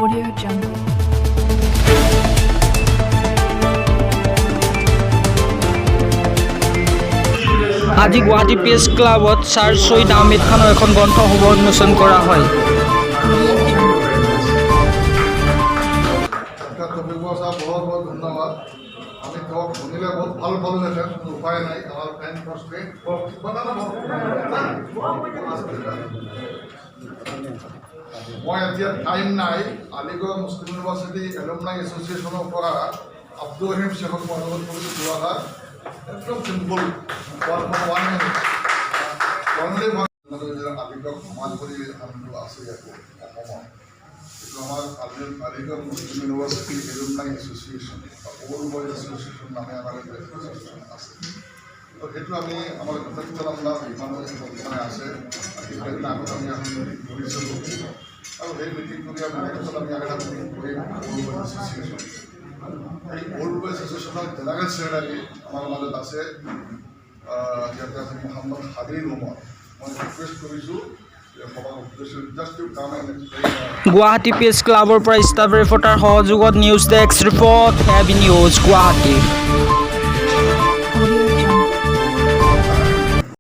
Audio Jungle. আজি Guwahati press ক্লাবত sir Syed Ahmed খানৰ এখন গ্ৰন্থ সভা উন্মোচন কৰা হয়। बहुत बहुत धन्यवाद আমি তো শুনিলে বহুত ভালো ভালো লেখেন উপায় নাই আমার ফ্রেন্ড ফর্সকে মই এতিয়া টাইম নাই আলিগড় মুসলিম ইউনিভার্সিটি এলুমনাই এসোসিয়েশনের পৰা আব্দুল ৰহিম শেখক অনুৰোধ কৰেছি দুয়াৰা একদম সিম্পল 1 মিনিট অনলি আলিগড় সমাজ কৰি আমি আছে অসমত itu আমার Aligarh Muslim University alumni association old boys association নামে আমার এসোসিয়েশন আছে তো সেইটো আমি আমার প্রত্যেকজন আমরা মানে আছে সেইদিন আগত আমি এখন ঘূৰিছোঁ আৰু সেই মিটিং কৰি আমি নেক্সট আমি আগত মিটিং কৰিম ওল্ড বয়েজ এসোসিয়েশন এই ওল্ড বয়েজ এসোসিয়েশনৰ জেনেৰেল সেক্ৰেটাৰী আমাৰ মাজত আছে ইয়াতে আছে মোহাম্মদ হাবিব উমৰ মই ৰিকুৱেষ্ট কৰিছোঁ গুৱাহাটী প্ৰেছ ক্লাবৰ পৰা ষ্টাফ ৰিপৰ্টাৰ সহযোগত news desk report AB news Guwahati.